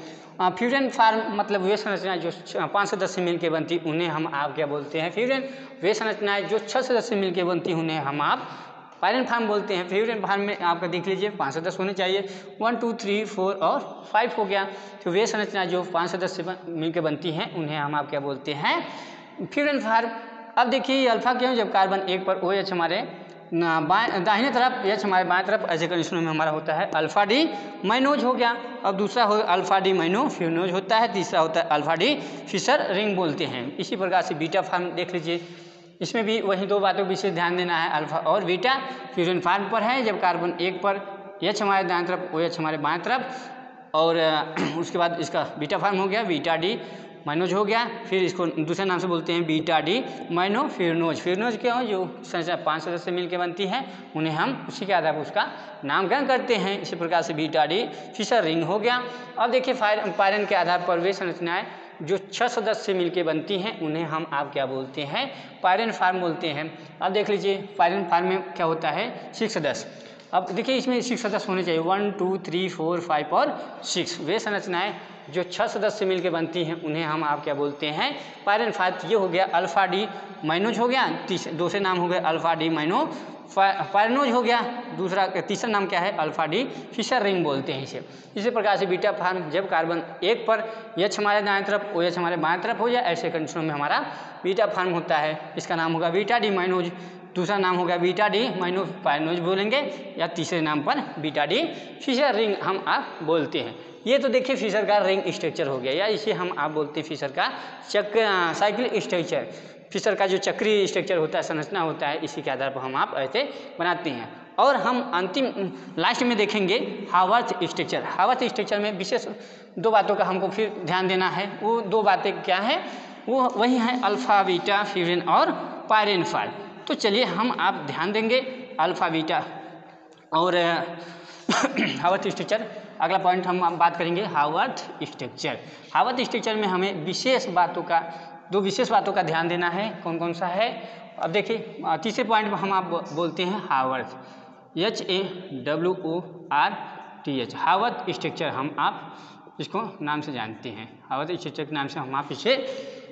फ्यूजन फार्म मतलब वे संरचनाएं जो 5 सदस्य मिलकर बनती उन्हें हम आप क्या बोलते हैं, फ्यूजन। वे संरचनाएं जो 6 सदस्य मिलकर बनती उन्हें हम आप पायरेन फार्म बोलते हैं। फ्यूजन फार्म में आपका देख लीजिए 5 सदस्य होने चाहिए, 1 2 3 4 और 5 हो गया। तो वे संरचनाएं जो 5 सदस्य मिलकर बनती हैं उन्हें हम आप क्या बोलते हैं, फ्यूजन फार्म। अब देखिए अल्फा क्यों, जब कार्बन 1 पर OH हमारे दाहिने तरफ, H हमारे बाएं तरफ, ऐसे कंडीशनों में हमारा होता है अल्फा डी माइनोज हो गया। अब दूसरा हो अल्फा डी माइनो फ्यूनोज होता है, तीसरा होता है अल्फा डी फिशर रिंग बोलते हैं। इसी प्रकार से बीटा फार्म देख लीजिए, इसमें भी वही 2 बातों पर विशेष ध्यान देना है, अल्फा और बीटा। फ्यूजन फार्म पर है जब कार्बन 1 पर H हमारे दाएं तरफ, OH हमारे बाएं तरफ, और उसके बाद इसका बीटा फार्म हो गया, बीटा डी माइनोज हो गया। फिर इसको दूसरे नाम से बोलते हैं बीटा डी माइनो फिरनोज। फिरनोज क्यों, जो संरचना 5 सदस्य मिलकर बनती है उन्हें हम उसी के आधार पर उसका नामकरण करते हैं। इसी प्रकार से बीटा डी फिशर रिंग हो गया। अब देखिए पायरेन के आधार पर वे संरचनाएं जो 6 सदस्य मिलकर बनती हैं उन्हें हम आप क्या बोलते हैं, पायरेन फार्म बोलते हैं। अब देख लीजिए पायरेन फार्म में क्या होता है, 6 सदस्य। अब देखिए इसमें 6 सदस्य होने चाहिए, 1 2 3 4 5 और 6। वे संरचनाएं जो 6 सदस्य मिलकर बनती हैं उन्हें हम आप क्या बोलते हैं, पायरेन फार्म। ये हो गया अल्फा डी माइनोज हो गया, दूसरे नाम हो गए अल्फा डी माइनो पायरेनोज हो गया। तीसरा नाम क्या है, अल्फा डी फिशर रिंग बोलते हैं इसे। इसी प्रकार से बीटा फार्म जब कार्बन 1 पर H हमारे दाएं तरफ, OH हमारे बाएं तरफ हो जाए, ऐसे कंडीशनों में हमारा बीटा फार्म होता है। इसका नाम होगा बीटा डी माइनोज, दूसरा नाम होगा बीटा डी माइनो पायरेनोज बोलेंगे, या तीसरे नाम पर बीटा डी फिशर रिंग हम आप बोलते हैं। ये तो देखिए फिशर का रिंग स्ट्रक्चर हो गया, या इसे हम आप बोलते हैं फिशर का साइक्लिक स्ट्रक्चर। फिशर का जो चक्रीय स्ट्रक्चर होता है, संरचना होता है, इसी के आधार पर हम आप ऐसे बनाते हैं। और हम अंतिम लास्ट में देखेंगे हावर्थ स्ट्रक्चर। हावर्थ स्ट्रक्चर में विशेष 2 बातों का हमको फिर ध्यान देना है। वो 2 बातें क्या है, वो वही हैं अल्फा बीटा फ्यूजन और पायरेन फार्म। तो चलिए हम आप ध्यान देंगे अल्फा बीटा और हावर्थ स्ट्रक्चर। अगला पॉइंट हम बात करेंगे हावर्थ स्ट्रक्चर। हावर्थ स्ट्रक्चर में हमें विशेष बातों का 2 विशेष बातों का ध्यान देना है। कौन कौन सा है, अब देखिए तीसरे पॉइंट में हम आप बोलते हैं हावर्थ, HAWORTH। हावर्थ स्ट्रक्चर हम आप इसको नाम से जानते हैं, हावर्थ स्ट्रक्चर के नाम से हम आप इसे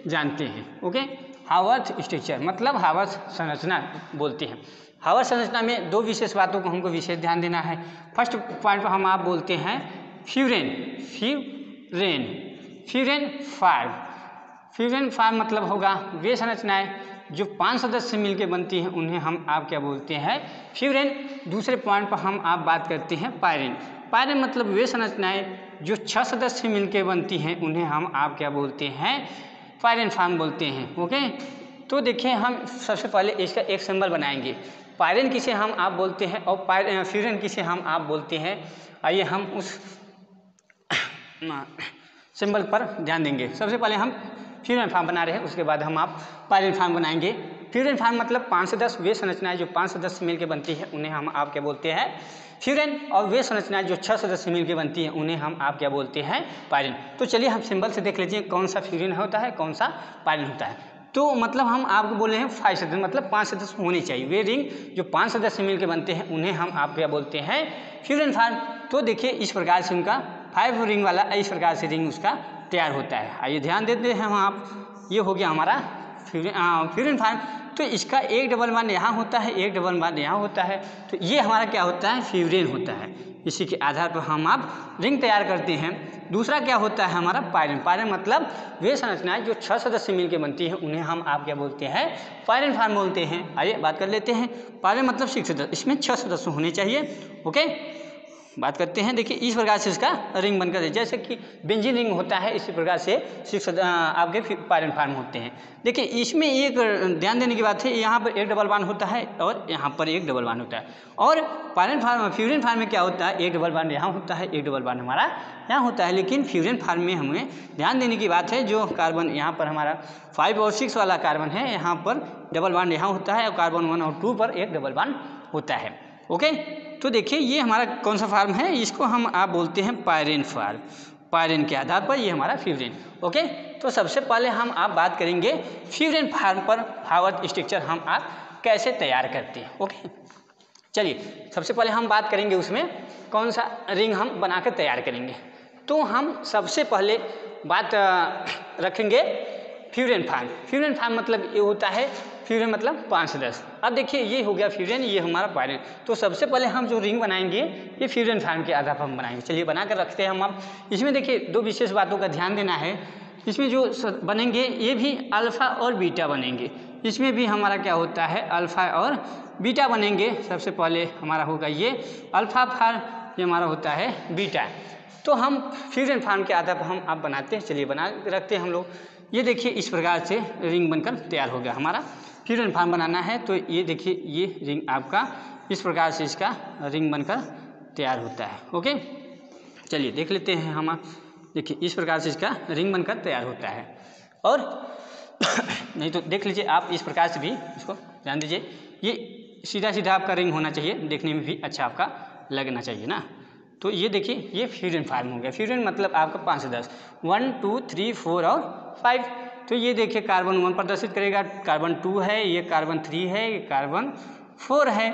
जानते हैं। ओके, हावर्थ स्ट्रक्चर मतलब हावर्थ संरचना बोलते हैं। हावर्थ संरचना में 2 विशेष बातों को हमको विशेष ध्यान देना है। फर्स्ट पॉइंट पर हम आप बोलते हैं फ्यूरेन फार्म। फ्यूरेन फार्म मतलब होगा वे संरचनाएं जो 5 सदस्य मिलकर बनती हैं उन्हें हम आप क्या बोलते हैं, फ्यूरेन। दूसरे पॉइंट पर हम आप बात करते हैं पायरेन। पायरेन मतलब वे संरचनाएं जो 6 सदस्य मिलकर बनती हैं उन्हें हम आप क्या बोलते हैं, पायरेन फार्म बोलते हैं। ओके, तो देखिए हम सबसे पहले इसका एक सिंबल बनाएंगे। पायरेन किसे हम आप बोलते हैं और फ्यूरेन किसे हम आप बोलते हैं। आइए हम उस सिंबल पर ध्यान देंगे। सबसे पहले हम फ्यूरेन फार्म बना रहे हैं, उसके बाद हम आप पायरेन फार्म बनाएंगे। फ्यूरेन फार्म मतलब 5 से 10 वे संरचनाएं जो 5 से 10 से मिलकर बनती है उन्हें हम आप क्या बोलते हैं, फ्यूरेन। और वे संरचनाएं जो 6 से 10 से मिलकर बनती हैं उन्हें हम आप क्या बोलते हैं, पायरेन। तो चलिए हम सिंबल से देख लीजिए कौन सा फ्यूरेन होता है, कौन सा पायरेन होता है। तो मतलब हम आपको बोले हैं 5 से 10 मतलब 5 से 10 होनी चाहिए। वे रिंग जो 5 से 10 से मिलकर बनते हैं उन्हें हम आप क्या बोलते हैं, फ्यूरेन फार्म। तो देखिए इस प्रकार से उनका 5 रिंग वाला इस प्रकार से रिंग उसका तैयार होता है। आइए ध्यान देते हैं हम आप, ये हो गया हमारा फ्यूरेन फार्म। तो इसका एक डबल बॉन्ड यहाँ होता है, एक डबल बॉन्ड यहाँ होता है, तो ये हमारा क्या होता है, फ्यूरेन होता है। इसी के आधार पर हम आप रिंग तैयार करते हैं। दूसरा क्या होता है हमारा पायरेन। पायरेन मतलब वे संरचनाएं जो 6 सदस्य से मिलकर बनती है उन्हें हम आप क्या बोलते हैं, पायरेन फार्म बोलते हैं। आइए बात कर लेते हैं। पायरेन मतलब 6 सदस्य, इसमें 6 सदस्य होने चाहिए। ओके, बात करते हैं। देखिए इस प्रकार से इसका रिंग बनकर है, जैसे कि बेंजीन रिंग होता है इसी प्रकार से आपके पायरेन फार्म होते हैं। देखिए इसमें एक ध्यान देने की बात है, यहाँ पर एक डबल बॉन्ड होता है और यहाँ पर एक डबल बॉन्ड होता है। और पायरेन फार्म फ्यूरेन फार्म में क्या होता है, एक डबल बॉन्ड यहाँ होता है, एक डबल बॉन्ड हमारा यहाँ होता है। लेकिन फ्यूरेन फार्म में हमें ध्यान देने की बात है, जो कार्बन यहाँ पर हमारा 5 और 6 वाला कार्बन है, यहाँ पर डबल बॉन्ड यहाँ होता है और कार्बन 1 और 2 पर एक डबल बॉन्ड होता है। ओके, तो देखिए ये हमारा कौन सा फार्म है, इसको हम आप बोलते हैं पायरेन फार्म। पायरेन के आधार पर ये हमारा फ्यूरेन। ओके, तो सबसे पहले हम आप बात करेंगे फ्यूरेन फार्म पर हार्वर्ड स्ट्रक्चर हम आप कैसे तैयार करते हैं। ओके, चलिए सबसे पहले हम बात करेंगे उसमें कौन सा रिंग हम बनाकर तैयार करेंगे। तो हम सबसे पहले बात रखेंगे फ्यूरेन फार्म। फ्यूरेन फार्म मतलब ये होता है, फ्यूरेन मतलब 5 से 10। अब देखिए ये हो गया फ्यूरेन, ये हमारा पायरेन। तो सबसे पहले हम जो रिंग बनाएंगे ये फ्यूरेन फार्म के आधार पर हम बनाएंगे। चलिए बना कर रखते हैं हम। अब इसमें देखिए 2 विशेष बातों का ध्यान देना है। इसमें जो बनेंगे ये भी अल्फ़ा और बीटा बनेंगे। इसमें भी हमारा क्या होता है, अल्फ़ा और बीटा बनेंगे। सबसे पहले हमारा होगा ये अल्फ़ा फार्म, ये हमारा होता है बीटा। तो हम फ्यूरेन फार्म के आधार पर हम आप बनाते हैं। चलिए बना रखते हैं हम लोग। ये देखिए इस प्रकार से रिंग बनकर तैयार हो गया हमारा। फ्यूरेन फार्म बनाना है तो ये देखिए ये रिंग आपका इस प्रकार से इसका रिंग बनकर तैयार होता है। ओके, चलिए देख लेते हैं हम। देखिए इस प्रकार से इसका रिंग बनकर तैयार होता है। और नहीं तो देख लीजिए आप इस प्रकार से भी इसको ध्यान दीजिए, ये सीधा सीधा आपका रिंग होना चाहिए, देखने में भी अच्छा आपका लगना चाहिए ना। तो ये देखिए ये फ्यूरेन फार्म हो गया। फ्यूरेन मतलब आपका 5 से 10, 1 2 3 4 और 5। तो ये देखिए कार्बन 1 प्रदर्शित करेगा, कार्बन 2 है, ये कार्बन 3 है, ये कार्बन 4 है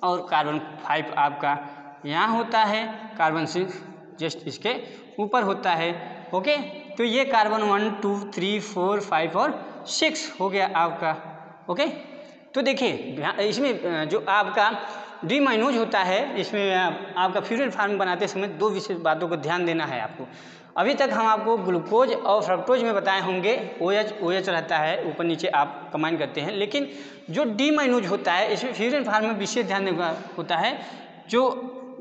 और कार्बन 5 आपका यहाँ होता है, कार्बन 6 जस्ट इसके ऊपर होता है। ओके, तो ये कार्बन 1 2 3 4 5 और 6 हो गया आपका। ओके, तो देखिए इसमें जो आपका डीमाइनोज होता है, इसमें आपका फ्यूरेन फार्म बनाते समय 2 विशेष बातों को ध्यान देना है आपको। अभी तक हम आपको ग्लूकोज और फ्रक्टोज में बताए होंगे OH रहता है, ऊपर नीचे आप कंबाइन करते हैं। लेकिन जो डीमाइनोज होता है इसमें फ्यूरेन फार्म में विशेष ध्यान देना होता है। जो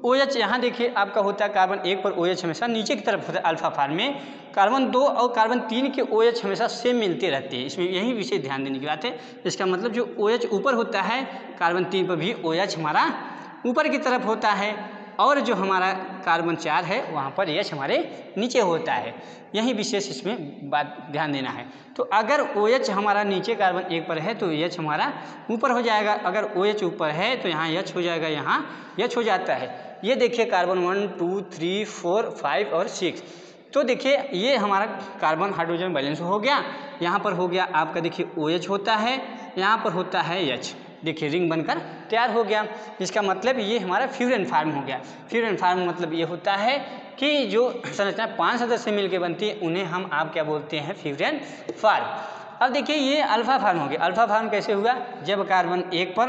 OH यहाँ देखिए आपका होता है कार्बन 1 पर OH हमेशा नीचे की तरफ होता है अल्फा फार्म में, कार्बन 2 और कार्बन 3 के OH हमेशा सेम मिलते रहते हैं। इसमें यही विशेष ध्यान देने की बात है। इसका मतलब जो OH ऊपर होता है कार्बन 3 पर भी OH हमारा ऊपर की तरफ होता है और जो हमारा कार्बन 4 है वहाँ पर OH हमारे नीचे होता है। यही विशेष इसमें बात ध्यान देना है। तो अगर OH हमारा नीचे कार्बन 1 पर है तो H हमारा ऊपर हो जाएगा, अगर OH ऊपर है तो यहाँ H हो जाएगा, यहाँ H हो जाता है। ये देखिए कार्बन 1 2 3 4 5 और 6। तो देखिए ये हमारा कार्बन हाइड्रोजन बैलेंस हो गया। यहाँ पर हो गया आपका देखिए OH होता है, यहाँ पर होता है H। देखिए रिंग बनकर तैयार हो गया। इसका मतलब ये हमारा फ्यूरेन फार्म हो गया। फ्यूरेन फार्म मतलब ये होता है कि जो संरचना 5 सदस्य से मिलकर बनती है उन्हें हम आप क्या बोलते हैं, फ्यूरेन फार्म। अब देखिए ये अल्फा फार्म हो गया। अल्फा फार्म कैसे हुआ, जब कार्बन 1 पर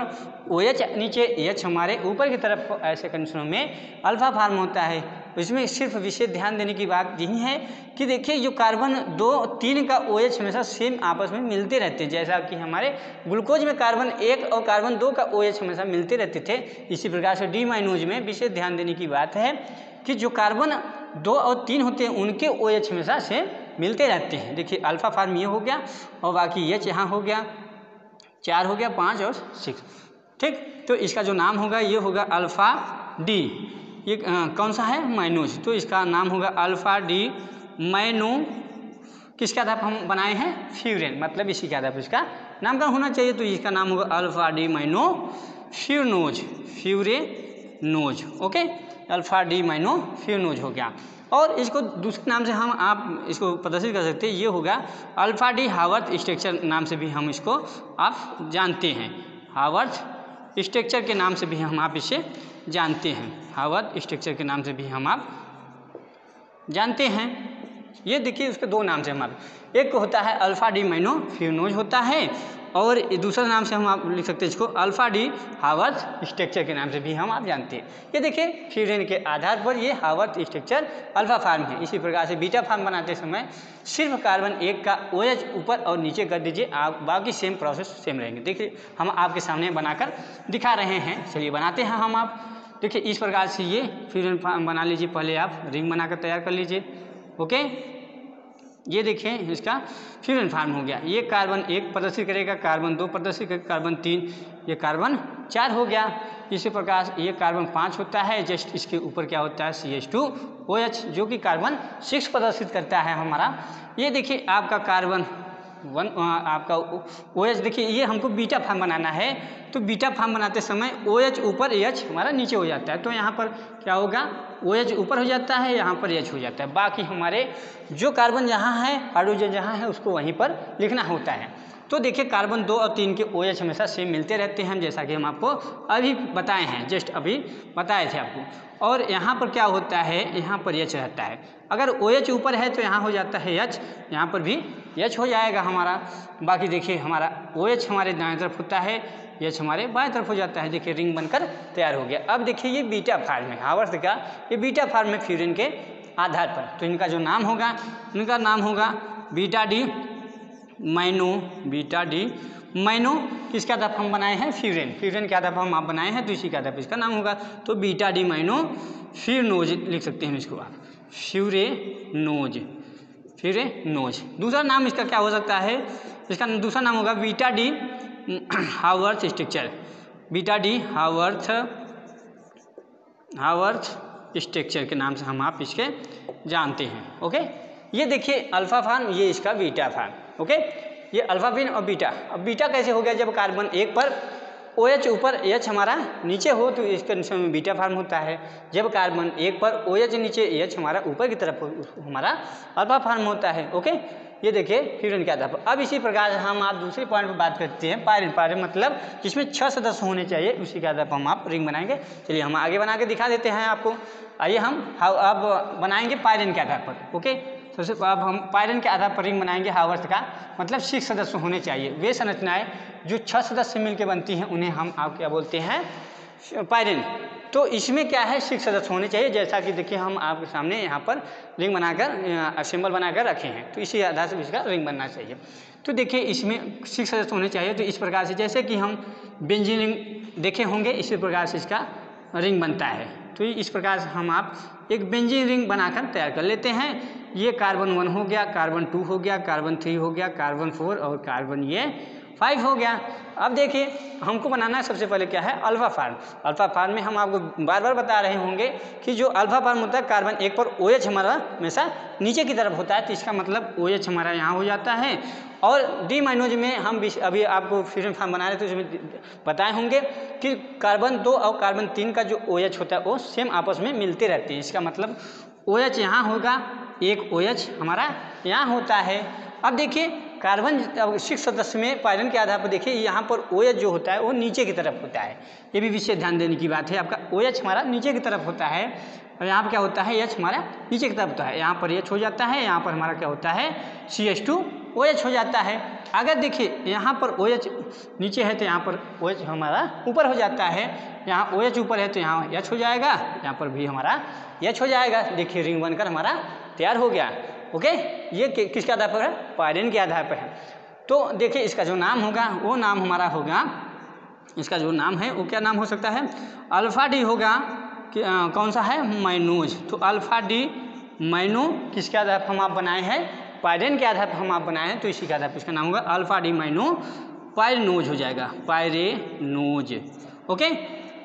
OH नीचे H हमारे ऊपर की तरफ, ऐसे कंडीशनों में अल्फा फार्म होता है। इसमें सिर्फ विशेष ध्यान देने की बात यही है कि देखिए जो कार्बन 2 3 का OH हमेशा सेम आपस में मिलते रहते हैं। जैसा कि हमारे ग्लूकोज में कार्बन 1 और कार्बन 2 का OH हमेशा मिलते रहते थे, इसी प्रकार से डीमाइनोज में विशेष ध्यान देने की बात है कि जो कार्बन 2 और 3 होते हैं उनके OH हमेशा सेम मिलते रहते हैं। देखिए अल्फा फार्म ये हो गया और बाकी H यहाँ हो गया, 4 हो गया, 5 और 6। ठीक। तो इसका जो नाम होगा ये होगा अल्फ़ा डी, ये कौन सा है, माइनोज, तो इसका नाम होगा अल्फ़ा डी माइनो, किसके आधार पर हम बनाए हैं, फ्यूरेन, मतलब इसी के आधार पर इसका नामकरण होना चाहिए। तो इसका नाम होगा अल्फ़ा डी माइनो furanose, furanose, okay, alpha D माइनो फ्यूरनोज हो गया। और इसको दूसरे नाम से हम आप इसको प्रदर्शित कर सकते हैं, ये होगा अल्फ़ा डी हावर्थ स्ट्रक्चर नाम से भी हम इसको आप जानते हैं, हावर्थ स्ट्रक्चर के नाम से भी हम आप इसे जानते हैं, हावर्थ स्ट्रक्चर के नाम से भी हम आप जानते हैं। ये देखिए उसके दो नाम से हम आप, एक होता है अल्फ़ा डी माइनो फ्यूरनोज होता है, और दूसरा नाम से हम आप लिख सकते हैं इसको अल्फ़ा डी हावर्थ स्ट्रक्चर के नाम से भी हम आप जानते हैं। ये देखिए फ्यूरेन के आधार पर ये हावर्थ स्ट्रक्चर अल्फ़ा फार्म है। इसी प्रकार से बीटा फार्म बनाते समय सिर्फ कार्बन एक का OH ऊपर और नीचे कर दीजिए, आप बाकी सेम प्रोसेस सेम रहेंगे। देखिए हम आपके सामने बनाकर दिखा रहे हैं, चलिए बनाते हैं हम आप। देखिए इस प्रकार से ये फ्यूरेन फार्म बना लीजिए, पहले आप रिंग बनाकर तैयार कर लीजिए, ओके। ये देखिए इसका फ्यूरेन फार्म हो गया, ये कार्बन 1 प्रदर्शित करेगा, कार्बन 2 प्रदर्शित करेगा, कार्बन 3, ये कार्बन 4 हो गया। इसी प्रकार ये कार्बन 5 होता है, जस्ट इसके ऊपर क्या होता है CH2OH, जो कि कार्बन 6 प्रदर्शित करता है हमारा। ये देखिए आपका कार्बन 1 आपका OH, देखिए ये हमको बीटा फार्म बनाना है, तो बीटा फार्म बनाते समय OH ऊपर H हमारा नीचे हो जाता है, तो यहाँ पर क्या होगा OH ऊपर हो जाता है, यहाँ पर H हो जाता है, बाकी हमारे जो कार्बन जहाँ है, हाइड्रोजन जहाँ है उसको वहीं पर लिखना होता है। तो देखिए कार्बन 2 और 3 के OH हमेशा सेम मिलते रहते हैं, जैसा कि हम आपको अभी बताए हैं, जस्ट अभी बताए थे आपको। और यहाँ पर क्या होता है, यहाँ पर H रहता है, अगर OH ऊपर है तो यहाँ हो जाता है H, यहाँ पर भी H हो जाएगा हमारा। बाकी देखिए हमारा OH हमारे दाएं तरफ होता है, H हमारे बाएं तरफ हो जाता है। देखिए रिंग बनकर तैयार हो गया। अब देखिए ये बीटा फार्म है, हावर्थ का ये बीटा फार्म है फ्यूरेन के आधार पर, तो इनका जो नाम होगा, इनका नाम होगा बीटा डी माइनो, बीटा डी माइनो किसके आधार पर हम बनाए हैं, फ्यूरेन, फ्यूरेन के आधार पर हम आप बनाए हैं, तो इसी के आधार पर इसका नाम होगा। तो बीटा डी माइनो फ्यूरनोज लिख सकते हैं इसको आप, फ्यूरेनोज, फ्यूरेनोज। दूसरा नाम इसका क्या हो सकता है, इसका दूसरा नाम होगा beta D Haworth structure, beta D Haworth structure के नाम से हम आप इसके जानते हैं, ओके। ये देखिए अल्फा फार्म, ये इसका बीटा फार्म, ओके। ये अल्फा फिन और बीटा। अब बीटा कैसे हो गया, जब कार्बन 1 पर OH ऊपर H हमारा नीचे हो तो इसके निशान में बीटा फार्म होता है। जब कार्बन 1 पर OH नीचे H हमारा ऊपर की तरफ हो हमारा अल्फा फार्म होता है, ओके। ये देखिए फ्यूरेन के आधार पर। अब इसी प्रकार हम आप दूसरे पॉइंट पर बात करते हैं पायरिन, पायरिन मतलब जिसमें 6 सदस्य होने चाहिए, उसी के आधार पर हम आप रिंग बनाएंगे। चलिए हम आगे बना के दिखा देते हैं आपको। आइए हम अब बनाएंगे पायरिन के आधार पर, ओके। सबसे अब हम पायरिन के आधार पर रिंग बनाएंगे हावर्थ का, मतलब 6 सदस्य होने चाहिए। वे संरचनाएं जो 6 सदस्य मिलकर बनती हैं उन्हें हम आप क्या बोलते हैं, पायरिन। तो इसमें क्या है, 6 सदस्य होने चाहिए, जैसा कि देखिए हम आपके सामने यहाँ पर रिंग बनाकर सिंबल बनाकर रखे हैं, तो इसी आधार से इसका रिंग बनना चाहिए। तो देखिए इसमें 6 सदस्य होने चाहिए, तो इस प्रकार से जैसे कि हम बेंजीन रिंग देखे होंगे, इसी प्रकार से इसका रिंग बनता है। तो इस प्रकार से हम आप एक बेंजीन रिंग बनाकर तैयार कर लेते हैं। ये कार्बन 1 हो गया, कार्बन 2 हो गया, कार्बन 3 हो गया, कार्बन 4 और कार्बन ये 5 हो गया। अब देखिए हमको बनाना है सबसे पहले क्या है, अल्फा फार्म। अल्फा फार्म में हम आपको बार बार बता रहे होंगे कि जो अल्फा फार्म होता है, कार्बन 1 पर OH हमारा हमेशा नीचे की तरफ होता है, तो इसका मतलब OH हमारा यहाँ हो जाता है। और डी माइनोज में हम अभी आपको फ्यूजन फार्म बना रहे थे, उसमें बताए होंगे कि कार्बन 2 और कार्बन 3 का जो OH होता है वो सेम आपस में मिलते रहते हैं। इसका मतलब OH यहाँ होगा, एक OH हमारा यहाँ होता है। अब देखिए कार्बन 6 सदस्य में पायरिन के आधार पर देखिए यहाँ पर OH जो होता है वो नीचे की तरफ होता है। ये भी विशेष ध्यान देने की बात है, आपका OH हमारा नीचे की तरफ होता है और यहाँ पर क्या होता है, H हमारा नीचे की तरफ होता है। यहाँ पर H हो जाता है, यहाँ पर हमारा क्या होता है, CH2OH हो जाता है। अगर देखिए यहाँ पर OH नीचे है तो यहाँ पर OH हमारा ऊपर हो जाता है, यहाँ OH ऊपर है तो यहाँ H हो जाएगा, यहाँ पर भी हमारा H हो जाएगा। देखिए रिंग बनकर हमारा तैयार हो गया, ओके। ये किसके आधार पर है, पायरिन के आधार पर है। तो देखिए इसका जो नाम होगा वो नाम हमारा होगा, इसका जो नाम है वो क्या नाम हो सकता है, अल्फा डी होगा कि कौन सा है, माइनोज। तो अल्फा डी माइनो किसके आधार पर हम आप बनाए हैं, पायरिन के आधार पर हम आप बनाए हैं, तो इसी के आधार पर इसका नाम होगा अल्फा डी माइनो पायरेनोज हो जाएगा, पायरेनोज। ओके,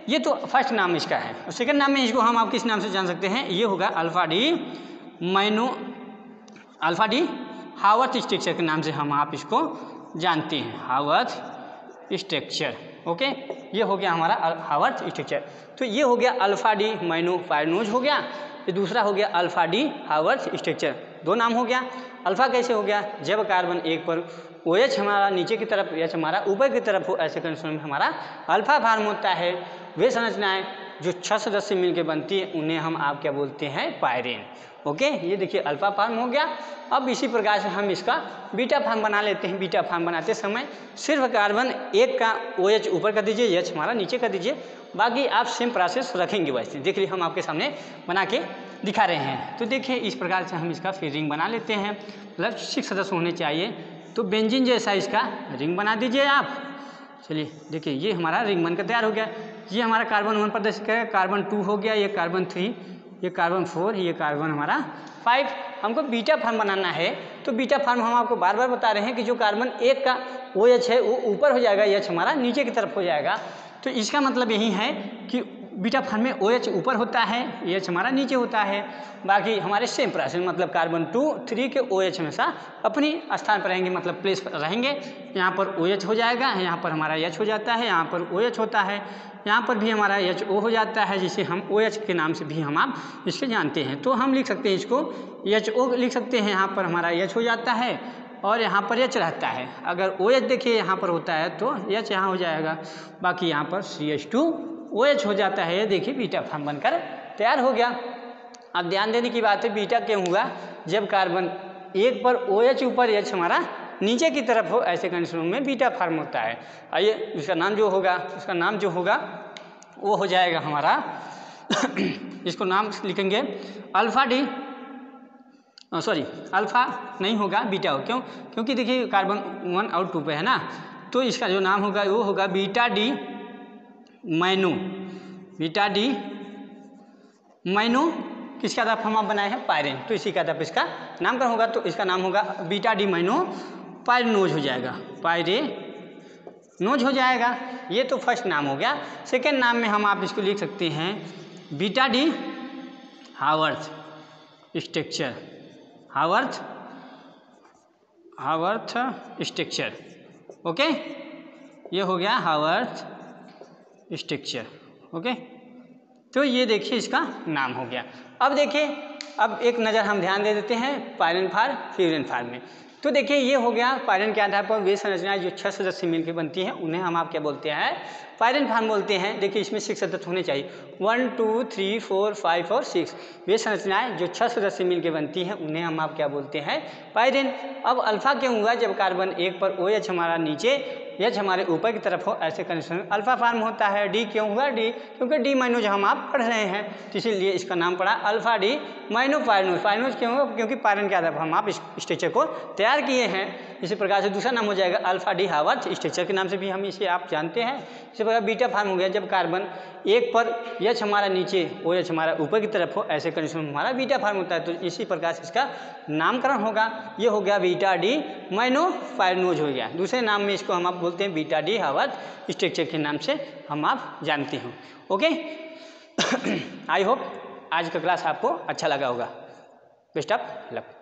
ये तो फर्स्ट नाम इसका है। और सेकंड नाम में इसको हम आप किस नाम से जान सकते हैं, ये होगा अल्फा डी हावर्थ स्ट्रक्चर के नाम से हम आप इसको जानते हैं, हावर्थ स्ट्रक्चर। ओके, ये हो गया हमारा हावर्थ स्ट्रक्चर। तो ये हो गया अल्फा डी माइनो पायरेनोज हो गया, ये दूसरा हो गया अल्फा डी हावर्थ स्ट्रक्चर। दो नाम हो गया। अल्फा कैसे हो गया, जब कार्बन एक पर OH हमारा नीचे की तरफ, OH हमारा ऊपर की तरफ हो, ऐसे कंडीशन में हमारा अल्फा फॉर्म होता है। वे संरचनाएं जो 6 सदस्य मिलकर बनती है उन्हें हम आप क्या बोलते हैं, पायरेन। ओके, ये देखिए अल्फा फॉर्म हो गया। अब इसी प्रकार से हम इसका बीटा फॉर्म बना लेते हैं। बीटा फॉर्म बनाते समय सिर्फ कार्बन एक का OH ऊपर कर दीजिए, H हमारा नीचे कर दीजिए, बाकी आप सेम प्रोसेस रखेंगे वैसे। देखिए हम आपके सामने बना के दिखा रहे हैं। तो देखिए इस प्रकार से हम इसका फिर रिंग बना लेते हैं, मतलब 6 सदस्य होने चाहिए। तो बेंजीन जैसा इसका रिंग बना दीजिए आप। चलिए देखिए ये हमारा रिंग बनकर तैयार हो गया। ये हमारा कार्बन 1 प्रदर्शित करेगा, कार्बन 2 हो गया, ये कार्बन 3, ये कार्बन 4, ये कार्बन हमारा 5। हमको बीटा फॉर्म बनाना है। तो बीटा फॉर्म हम आपको बार बार बता रहे हैं कि जो कार्बन एक का OH है वो ऊपर हो जाएगा, H हमारा नीचे की तरफ हो जाएगा। तो इसका मतलब यही है कि बीटा फॉर्म में OH ऊपर होता है, H हमारा नीचे होता है। बाकी हमारे सेम प्रोसेस, मतलब कार्बन 2, 3 के OH हमेशा अपनी स्थान पर रहेंगे, मतलब प्लेस पर रहेंगे। यहाँ पर OH हो जाएगा, यहाँ पर हमारा H हो जाता है, यहाँ पर OH होता है, यहाँ पर भी हमारा HO हो जाता है, जिसे हम OH के नाम से भी हम आप इसके जानते हैं। तो हम लिख सकते हैं इसको HO लिख सकते हैं, यहाँ पर हमारा H हो जाता है और यहाँ पर H रहता है। अगर OH देखिए यहाँ पर होता है तो H यहाँ हो जाएगा, बाकी यहाँ पर CH2OH हो जाता है। ये देखिए बीटा फॉर्म बनकर तैयार हो गया। अब ध्यान देने की बात है, बीटा क्यों हुआ, जब कार्बन एक पर OH ऊपर H हमारा नीचे की तरफ हो, ऐसे कंडीशन में बीटा फॉर्म होता है। आइए इसका नाम जो होगा, उसका नाम जो होगा वो हो जाएगा हमारा इसको नाम लिखेंगे अल्फा डी, सॉरी अल्फा नहीं होगा, बीटा हो। क्यों, क्योंकि देखिए कार्बन 1 और 2 पे है ना, तो इसका जो नाम होगा वो होगा बीटा डी माइनो। बीटा डी माइनो किसका आधार फॉर्म आप बनाए हैं, पायरेन, तो इसी का आधार इसका नामकरण होगा। तो इसका नाम होगा बीटा डी माइनो पायरेनोज हो जाएगा, पायरेनोज हो जाएगा। ये तो फर्स्ट नाम हो गया। सेकेंड नाम में हम आप इसको लिख सकते हैं beta D Haworth structure, Haworth structure. Okay, ये हो गया हावर्थ स्ट्रक्चर। ओके, तो ये देखिए इसका नाम हो गया। अब देखिए, अब एक नज़र हम ध्यान दे देते हैं पायरेन फॉर्म, फ्यूरेन फॉर्म में। तो देखिए ये हो गया पायरेन के आधार पर वे संरचनाएं जो 6 सदस्य मिलकर बनती हैं उन्हें हम आप क्या बोलते हैं, पायरेन फॉर्म बोलते हैं। देखिए इसमें 6 सदस्य होने चाहिए, 1 2 3 4 5 और 6। वे संरचनाएं जो 6 सदस्य मिलकर बनती हैं उन्हें हम आप क्या बोलते हैं, पायरेन। अब अल्फा क्यों हुआ, जब कार्बन एक पर OH हमारा नीचे, H हमारे ऊपर की तरफ हो, ऐसे कंडीशन में अल्फा फॉर्म होता है। डी क्यों हुआ, डी क्योंकि डी माइनो जो हम आप पढ़ रहे हैं, तो इसीलिए इसका नाम पड़ा अल्फा डी माइनो पायरेनोज। पायरेनोज क्यों हुआ, क्योंकि पायरेन के आधार पर हम आप इस स्ट्रक्चर को तैयार किए हैं। इसी प्रकार से दूसरा नाम हो जाएगा अल्फा डी हावर्थ स्ट्रक्चर के नाम से भी हम इसे आप जानते हैं। इसी प्रकार बीटा फॉर्म हो गया, जब कार्बन एक पर H हमारा नीचे, OH हमारा ऊपर की तरफ हो, ऐसे कंडीशन में हमारा बीटा फॉर्म होता है। तो इसी प्रकार से इसका नामकरण होगा। ये हो गया बीटा डी माइनो पायरेनोज हो गया। दूसरे नाम में इसको हम आप बोलते हैं बीटा डी हावर्थ स्ट्रक्चर के नाम से हम आप जानते हैं। ओके, आई होप आज का क्लास आपको अच्छा लगा होगा। Best of luck.